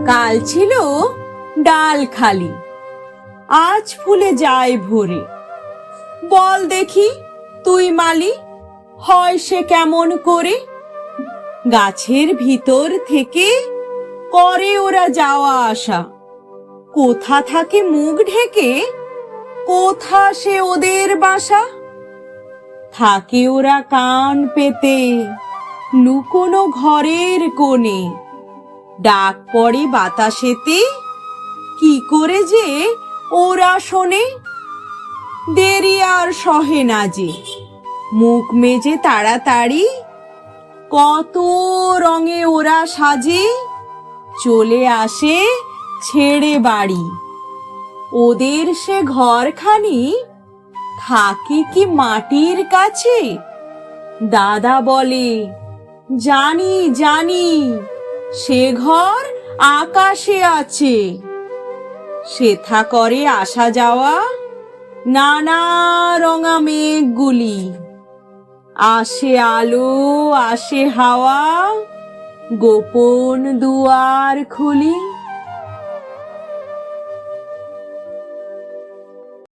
কাল ছিল ডাল খালি, আজ ফুলে যায় ভরে। বল দেখি তুই মালি, হয় সে কেমন করে? গাছের ভিতর থেকে করে ওরা যাওয়া আসা, কোথা থাকে মুখ ঢেকে, কোথা সে ওদের বাসা। থাকে ওরা কান পেতে লুকোনো ঘরের কোণে, ডাক পড়ে বাতাসেতে, কি করে যে ওরা শোনে। দেরি আর সহে না যে, মুখ মেজে তাড়াতাড়ি, কত রঙে ওরা সাজে, চলে আসে ছেড়ে বাড়ি। ওদের সে ঘরখানি থাকে কি মাটির কাছে? দাদা বলে, জানি জানি, সে ঘর আকাশে আছে। সেথা করে আসা যাওয়া নানা রঙা মেঘগুলি, আসে আলো আসে হাওয়া, গোপন দুয়ার খুলি।